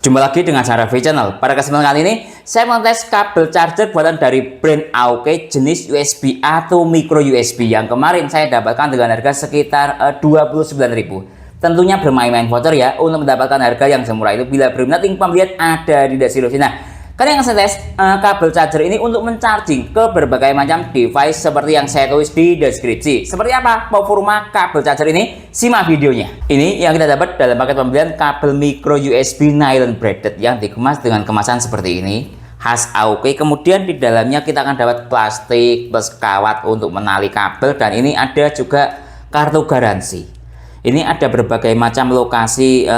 Jumpa lagi dengan saya Raffi Channel. Pada kesempatan kali ini, saya mengetes kabel charger buatan dari brand AOK jenis USB atau micro USB yang kemarin saya dapatkan dengan harga sekitar 29.000. Tentunya bermain-main voucher ya untuk mendapatkan harga yang semurah itu. Bila berminat, link pembelian ada di deskripsi. Nah, kalian yang saya tes kabel charger ini untuk mencharging ke berbagai macam device seperti yang saya tulis di deskripsi. Seperti apa performa kabel charger ini? Simak videonya. Ini yang kita dapat dalam paket pembelian kabel micro USB nylon braided yang dikemas dengan kemasan seperti ini, khas AOK. Kemudian di dalamnya kita akan dapat plastik plus kawat untuk menali kabel, dan ini ada juga kartu garansi. Ini ada berbagai macam lokasi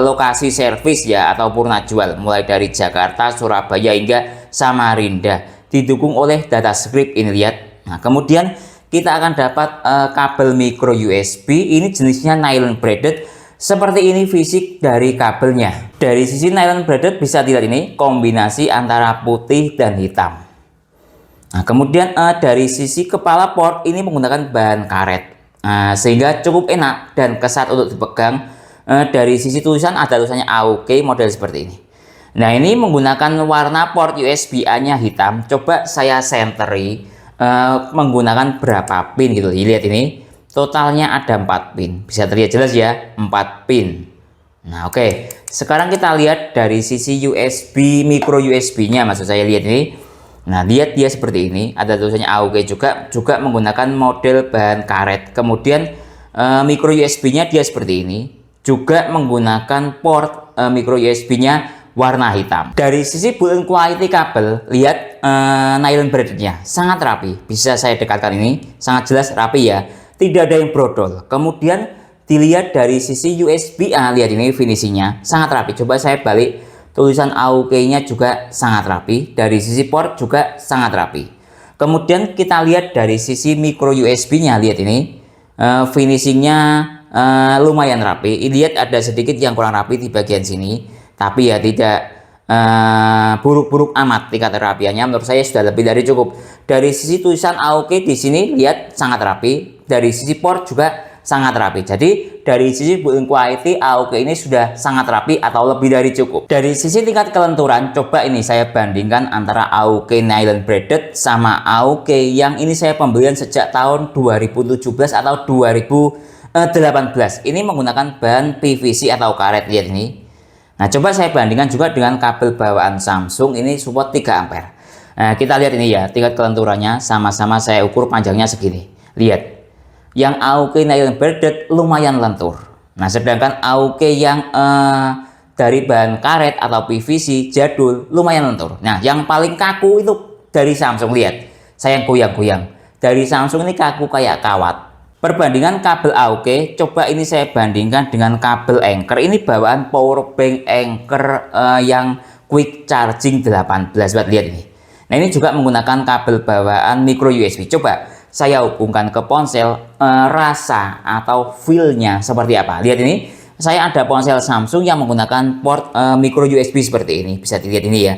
lokasi servis ya atau purna jual, mulai dari Jakarta, Surabaya hingga Samarinda. Didukung oleh data script ini, lihat. Nah, kemudian kita akan dapat kabel micro USB. Ini jenisnya nylon braided. Seperti ini fisik dari kabelnya. Dari sisi nylon braided bisa dilihat ini kombinasi antara putih dan hitam. Nah, kemudian dari sisi kepala port ini menggunakan bahan karet. Sehingga cukup enak dan kesat untuk dipegang. Dari sisi tulisan ada tulisannya AOK model seperti ini. Nah, ini menggunakan warna port USB-A nya hitam. Coba saya senteri menggunakan berapa pin gitu. Lihat ini totalnya ada 4 pin, bisa terlihat jelas ya, 4 pin. Nah, oke. Sekarang kita lihat dari sisi USB micro USB nya, maksud saya, lihat ini. Nah, lihat dia seperti ini, ada tulisannya AOK juga menggunakan model bahan karet. Kemudian micro USB-nya dia seperti ini, juga menggunakan port micro USB-nya warna hitam. Dari sisi build quality kabel, lihat nylon braided-nya sangat rapi. Bisa saya dekatkan ini, sangat jelas rapi ya, tidak ada yang brodol. Kemudian dilihat dari sisi USB-A, lihat ini finishingnya sangat rapi. Coba saya balik. Tulisan AOK-nya juga sangat rapi, dari sisi port juga sangat rapi. Kemudian kita lihat dari sisi micro USB-nya, lihat ini finishingnya lumayan rapi. Lihat ada sedikit yang kurang rapi di bagian sini, tapi ya tidak buruk-buruk amat tingkat kerapiannya. Menurut saya sudah lebih dari cukup. Dari sisi tulisan AOK di sini lihat sangat rapi, dari sisi port juga sangat rapi. Jadi dari sisi build quality AOK ini sudah sangat rapi atau lebih dari cukup. Dari sisi tingkat kelenturan, coba ini saya bandingkan antara AOK nylon braided sama AOK yang ini saya pembelian sejak tahun 2017 atau 2018. Ini menggunakan bahan PVC atau karet, lihat ini. Nah, coba saya bandingkan juga dengan kabel bawaan Samsung, ini support 3 ampere. Nah, kita lihat ini ya, tingkat kelenturannya sama-sama saya ukur panjangnya segini. Lihat. Yang AOK nylon braided lumayan lentur. Nah, sedangkan AOK yang dari bahan karet atau PVC jadul lumayan lentur. Nah, yang paling kaku itu dari Samsung, lihat. Saya goyang-goyang. Dari Samsung ini kaku kayak kawat. Perbandingan kabel AOK, coba ini saya bandingkan dengan kabel Anker. Ini bawaan power bank Anker yang quick charging 18 watt, lihat ini. Nah, ini juga menggunakan kabel bawaan micro USB. Coba saya hubungkan ke ponsel, rasa atau feel-nya seperti apa. Lihat ini, saya ada ponsel Samsung yang menggunakan port micro USB seperti ini. Bisa dilihat ini ya.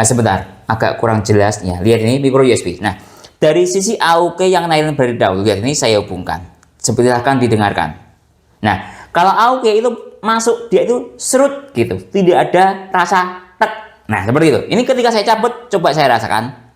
Sebentar, agak kurang jelas ya. Lihat ini micro USB. Nah, dari sisi AOK yang nylon braided dahulu, lihat ini saya hubungkan. Silahkan didengarkan. Nah, kalau AOK itu masuk, dia itu serut gitu, tidak ada rasa tek. Nah, seperti itu. Ini ketika saya cabut, coba saya rasakan.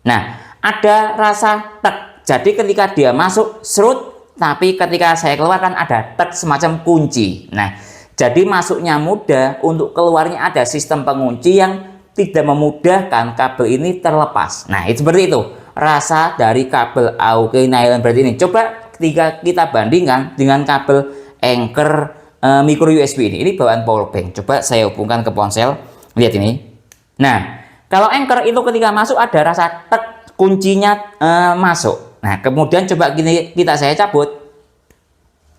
Nah, ada rasa tek. Jadi ketika dia masuk serut, tapi ketika saya keluarkan ada tek semacam kunci. Nah, jadi masuknya mudah, untuk keluarnya ada sistem pengunci yang tidak memudahkan kabel ini terlepas. Nah, itu seperti itu rasa dari kabel AOK nylon braided ini. Coba ketika kita bandingkan dengan kabel Anker micro USB ini bawaan power bank. Coba saya hubungkan ke ponsel, lihat ini. Nah, kalau Anker itu ketika masuk ada rasa tek, kuncinya masuk. Nah, kemudian coba gini, saya cabut.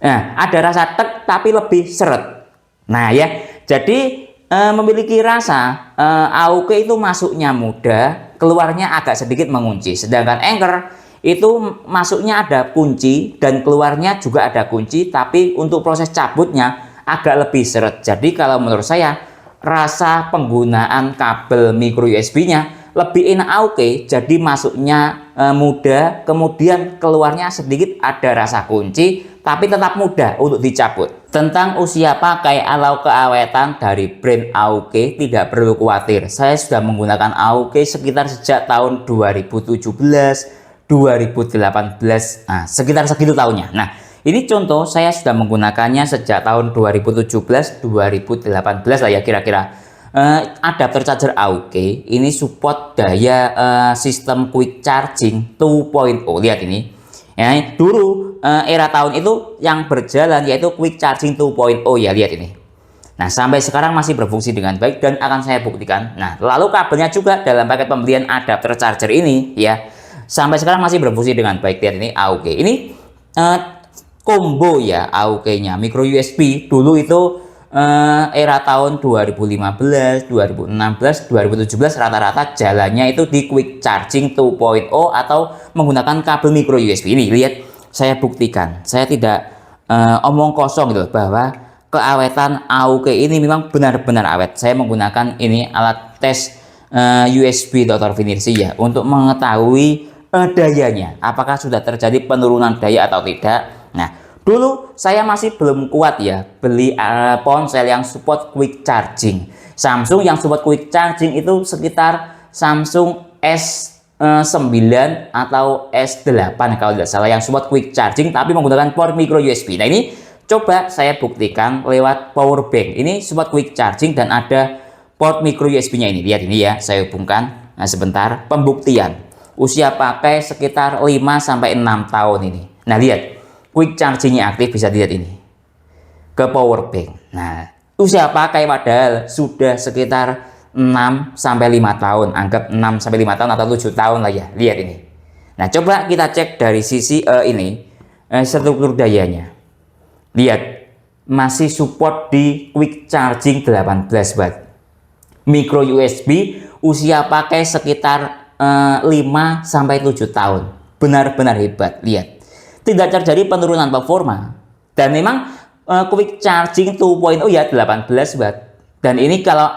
Nah, ada rasa tek tapi lebih seret. Nah ya, jadi memiliki rasa AOK itu masuknya mudah, keluarnya agak sedikit mengunci. Sedangkan Anker itu masuknya ada kunci dan keluarnya juga ada kunci, tapi untuk proses cabutnya agak lebih seret. Jadi kalau menurut saya, rasa penggunaan kabel micro USB-nya lebih enak AOK, jadi masuknya mudah, kemudian keluarnya sedikit ada rasa kunci, tapi tetap mudah untuk dicabut. Tentang usia pakai atau keawetan dari brand AOK tidak perlu khawatir. Saya sudah menggunakan AOK sekitar sejak tahun 2017, 2018, nah sekitar segitu tahunnya. Nah, ini contoh saya sudah menggunakannya sejak tahun 2017, 2018 lah ya kira-kira. Adapter charger AOK ini support daya sistem quick charging 2.0. Lihat ini. Ya, dulu era tahun itu yang berjalan yaitu quick charging 2.0 ya, lihat ini. Nah, sampai sekarang masih berfungsi dengan baik dan akan saya buktikan. Nah, lalu kabelnya juga dalam paket pembelian adapter charger ini ya, sampai sekarang masih berfungsi dengan baik. Lihat ini AOK. Ini combo ya AOK-nya, micro USB. Dulu itu era tahun 2015, 2016, 2017 rata-rata jalannya itu di quick charging 2.0 atau menggunakan kabel micro USB. Ini lihat, saya buktikan, saya tidak omong kosong gitu bahwa keawetan AOK ini memang benar-benar awet. Saya menggunakan ini alat tes USB Dr. Finirsi ya untuk mengetahui dayanya, apakah sudah terjadi penurunan daya atau tidak. Nah, dulu saya masih belum kuat ya beli ponsel yang support quick charging. Samsung yang support quick charging itu sekitar Samsung S9 atau S8 kalau tidak salah yang support quick charging tapi menggunakan port micro USB. Nah, ini coba saya buktikan lewat power bank. Ini support quick charging dan ada port micro USB-nya ini. Lihat ini ya, saya hubungkan. Nah, sebentar pembuktian. Usia pakai sekitar 5 sampai 6 tahun ini. Nah, lihat. Quick chargingnya aktif, bisa dilihat ini ke power bank. Nah, usia pakai padahal sudah sekitar 6 sampai 5 tahun, anggap 6 sampai 5 tahun atau 7 tahun lah ya. Lihat ini. Nah, coba kita cek dari sisi ini struktur dayanya. Lihat, masih support di quick charging 18 watt. Micro USB usia pakai sekitar 5 sampai 7 tahun. Benar-benar hebat. Lihat. Tidak terjadi penurunan performa dan memang quick charging 2.0 ya 18 watt dan ini kalau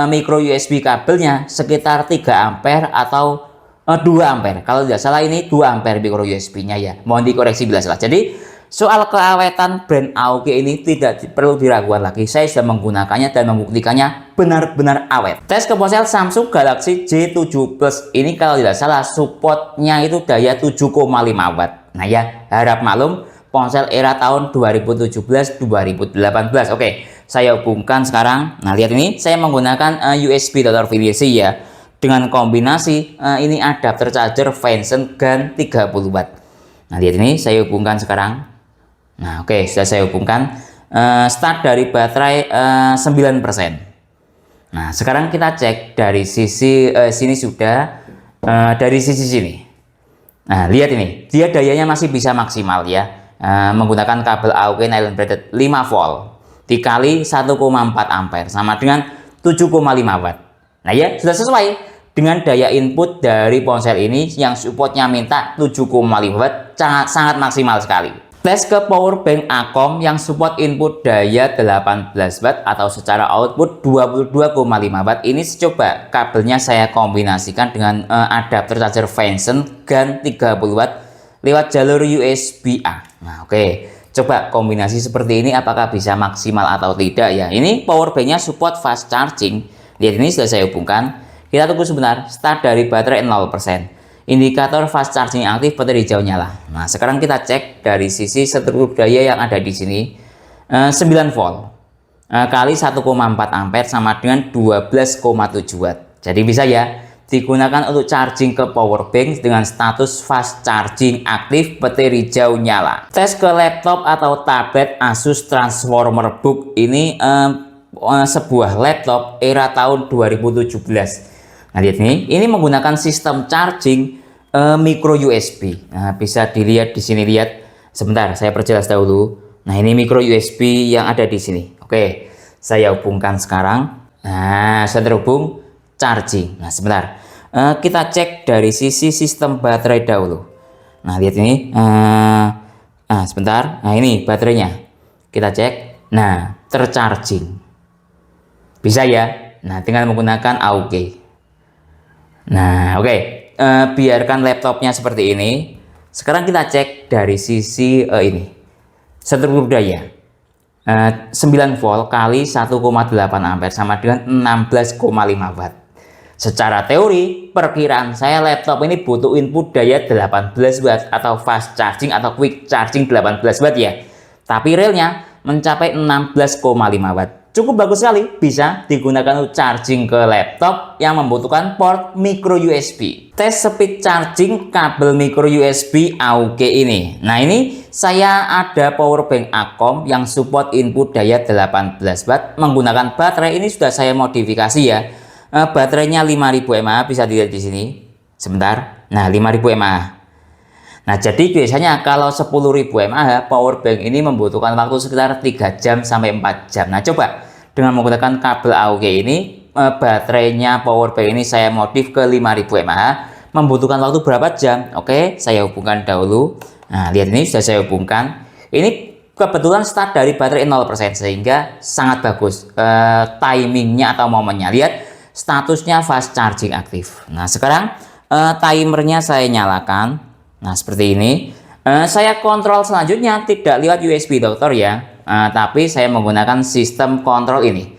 micro USB kabelnya sekitar 3 ampere atau 2 ampere kalau tidak salah, ini 2 ampere micro USB nya ya, mohon dikoreksi bila salah. Jadi soal keawetan brand AOK ini tidak perlu diragukan lagi, saya sudah menggunakannya dan membuktikannya benar-benar awet. Tes ke ponsel Samsung Galaxy J7 Plus ini kalau tidak salah supportnya itu daya 7,5 watt. Nah ya, harap maklum ponsel era tahun 2017-2018. Oke, saya hubungkan sekarang. Nah, lihat ini, saya menggunakan USB Dr. Finirsi ya. Dengan kombinasi ini adapter charger Venson GaN 30 watt. Nah, lihat ini, saya hubungkan sekarang. Nah, oke, sudah saya hubungkan. Start dari baterai 9%. Nah, sekarang kita cek dari sisi sini sudah, dari sisi sini. Nah, lihat ini, dia dayanya masih bisa maksimal ya, menggunakan kabel AOK nylon braided 5 volt dikali 1,4 ampere sama dengan 7,5 watt. Nah ya, sudah sesuai dengan daya input dari ponsel ini yang supportnya minta 7,5 watt, sangat maksimal sekali. Tes ke power bank Acom yang support input daya 18 watt atau secara output 22,5 watt. Ini coba kabelnya saya kombinasikan dengan adapter charger Venson GaN 30 watt lewat jalur USB-A. Nah, oke. Coba kombinasi seperti ini apakah bisa maksimal atau tidak ya. Ini power banknya support fast charging. Lihat, ini sudah saya hubungkan. Kita tunggu sebentar, start dari baterai 0%. Indikator fast charging aktif, baterai hijau nyala. Nah, sekarang kita cek dari sisi struktur daya yang ada di sini. 9 volt kali 1,4 ampere sama dengan 12,7 watt. Jadi bisa ya digunakan untuk charging ke power bank dengan status fast charging aktif, baterai hijau nyala. Tes ke laptop atau tablet Asus Transformer Book ini sebuah laptop era tahun 2017. Nah, lihat ini menggunakan sistem charging micro USB. Nah, bisa dilihat di sini, lihat. Sebentar, saya perjelas dahulu. Nah, ini micro USB yang ada di sini. Oke, saya hubungkan sekarang. Nah, sudah terhubung charging. Nah, sebentar. Kita cek dari sisi sistem baterai dahulu. Nah, lihat ini. Sebentar. Nah, ini baterainya. Kita cek. Nah, tercharging. Bisa ya? Nah, dengan menggunakan AOK. Nah, oke. biarkan laptopnya seperti ini. Sekarang kita cek dari sisi ini struktur daya. 9 volt kali 1,8 ampere sama dengan 16,5 watt. Secara teori, perkiraan saya laptop ini butuh input daya 18 watt atau fast charging atau quick charging 18 watt ya. Tapi realnya mencapai 16,5 watt. Cukup bagus sekali, bisa digunakan untuk charging ke laptop yang membutuhkan port micro USB. Tes speed charging kabel micro USB AUK ini. Nah, ini saya ada power bank Acom yang support input daya 18 watt menggunakan baterai. Ini sudah saya modifikasi ya. Baterainya 5000 mAh, bisa dilihat di sini. Sebentar. Nah, 5000 mAh. Nah, jadi biasanya kalau 10.000 mAh power bank ini membutuhkan waktu sekitar 3 jam sampai 4 jam. Nah, coba dengan menggunakan kabel AUK ini, baterainya power bank ini saya modif ke 5000 mAh, membutuhkan waktu berapa jam? Oke, saya hubungkan dahulu. Nah, lihat ini sudah saya hubungkan. Ini kebetulan start dari baterai 0% sehingga sangat bagus timingnya atau momennya. Lihat statusnya fast charging aktif. Nah, sekarang timernya saya nyalakan. Nah, seperti ini. Saya kontrol selanjutnya tidak lewat USB dokter ya, tapi saya menggunakan sistem kontrol ini.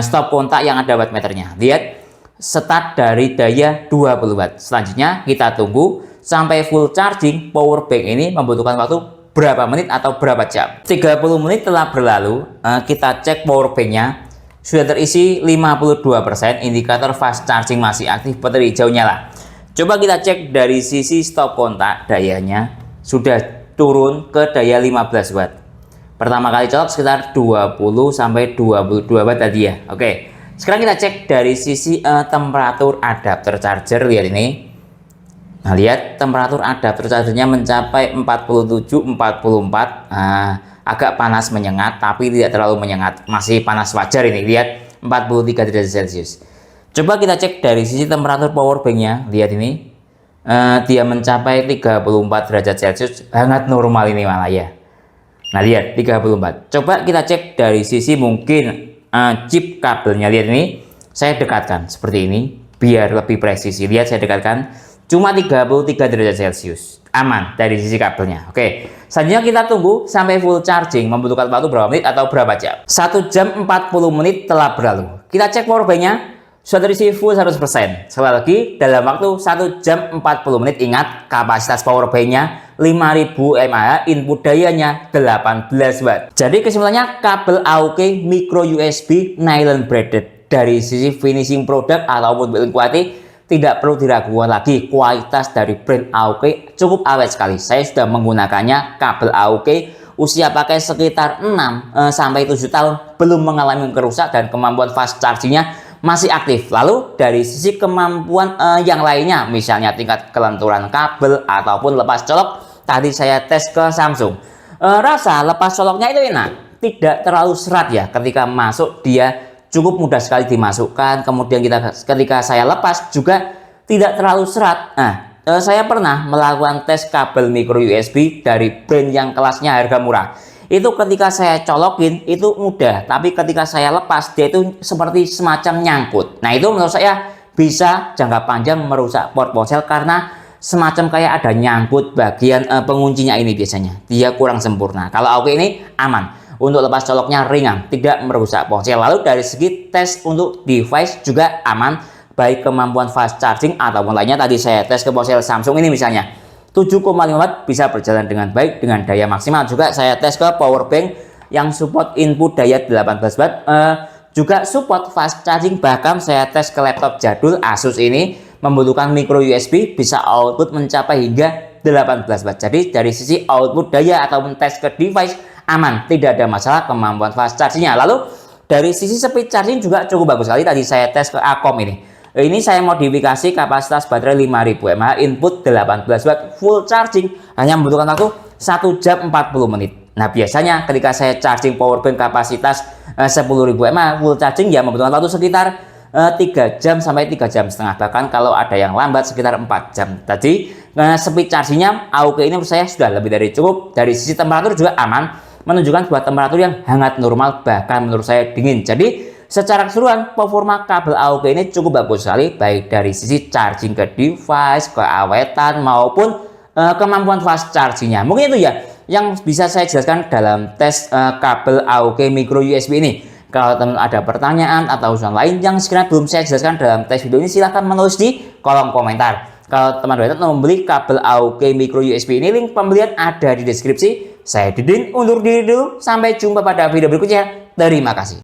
Stop kontak yang ada wattmeternya. Lihat, start dari daya 20 watt. Selanjutnya kita tunggu sampai full charging. Power bank ini membutuhkan waktu berapa menit atau berapa jam. 30 menit telah berlalu. Kita cek power banknya sudah terisi 52%. Indikator fast charging masih aktif, baterai hijau nyala. Coba kita cek dari sisi stop kontak, dayanya sudah turun ke daya 15 watt. Pertama kali colok sekitar 20 sampai 22 watt tadi ya. Oke. Sekarang kita cek dari sisi temperatur adapter charger. Lihat ini. Nah, lihat temperatur adapter chargernya mencapai 47 44. Agak panas menyengat tapi tidak terlalu menyengat. Masih panas wajar ini. Lihat 43 derajat Celcius. Coba kita cek dari sisi temperatur power banknya. Lihat ini, dia mencapai 34 derajat Celcius, hangat normal ini malah ya. Nah, lihat 34. Coba kita cek dari sisi mungkin chip kabelnya. Lihat ini, saya dekatkan seperti ini biar lebih presisi. Lihat saya dekatkan, cuma 33 derajat Celcius, aman dari sisi kabelnya. Oke, selanjutnya kita tunggu sampai full charging. Membutuhkan waktu berapa menit atau berapa jam? 1 jam 40 menit telah berlalu. Kita cek power banknya. Sudah terisi full 100%. Sekali lagi, dalam waktu 1 jam 40 menit. Ingat, kapasitas power banknya 5000 mAh, input dayanya 18 watt. Jadi kesimpulannya, kabel AUK micro USB nylon braided. Dari sisi finishing produk ataupun build quality, tidak perlu diragukan lagi. Kualitas dari brand AUK cukup awet sekali. Saya sudah menggunakannya, kabel AUK usia pakai sekitar 6 sampai 7 tahun, belum mengalami kerusak dan kemampuan fast chargingnya masih aktif. Lalu dari sisi kemampuan yang lainnya, misalnya tingkat kelenturan kabel ataupun lepas colok, tadi saya tes ke Samsung. Rasa lepas coloknya itu enak, tidak terlalu serat ya. Ketika masuk dia cukup mudah sekali dimasukkan. Kemudian ketika saya lepas juga tidak terlalu serat. Nah, saya pernah melakukan tes kabel micro USB dari brand yang kelasnya harga murah. Itu ketika saya colokin itu mudah, tapi ketika saya lepas dia itu seperti semacam nyangkut. Nah, itu menurut saya bisa jangka panjang merusak port ponsel karena semacam kayak ada nyangkut bagian penguncinya ini biasanya. Dia kurang sempurna. Kalau AUK ini aman. Untuk lepas coloknya ringan, tidak merusak ponsel. Lalu dari segi tes untuk device juga aman, baik kemampuan fast charging ataupun lainnya. Tadi saya tes ke ponsel Samsung ini misalnya 7,5 watt bisa berjalan dengan baik dengan daya maksimal. Juga saya tes ke power bank yang support input daya 18 watt, juga support fast charging. Bahkan saya tes ke laptop jadul Asus ini membutuhkan micro USB, bisa output mencapai hingga 18 watt. Jadi dari sisi output daya ataupun tes ke device aman, tidak ada masalah kemampuan fast chargingnya. Lalu dari sisi speed charging juga cukup bagus sekali. Tadi saya tes ke Acom ini. Ini saya modifikasi kapasitas baterai 5000 mAh, input 18 watt, full charging hanya membutuhkan waktu 1 jam 40 menit. Nah, biasanya ketika saya charging power bank kapasitas 10.000 mAh full charging ya membutuhkan waktu sekitar 3 jam sampai 3 jam setengah, bahkan kalau ada yang lambat sekitar 4 jam. Tadi speed chargingnya AUK ini menurut saya sudah lebih dari cukup. Dari sisi temperatur juga aman, menunjukkan sebuah temperatur yang hangat normal, bahkan menurut saya dingin. Jadi Secara keseluruhan, performa kabel AUK ini cukup bagus sekali, baik dari sisi charging ke device, keawetan, maupun kemampuan fast chargingnya. Mungkin itu ya yang bisa saya jelaskan dalam tes kabel AUK micro USB ini. Kalau teman ada pertanyaan atau usulan lain yang sekiranya belum saya jelaskan dalam tes video ini, silahkan menulis di kolom komentar. Kalau teman-teman mau membeli kabel AUK micro USB ini, link pembelian ada di deskripsi. Saya Didin, undur diri dulu. Sampai jumpa pada video berikutnya. Terima kasih.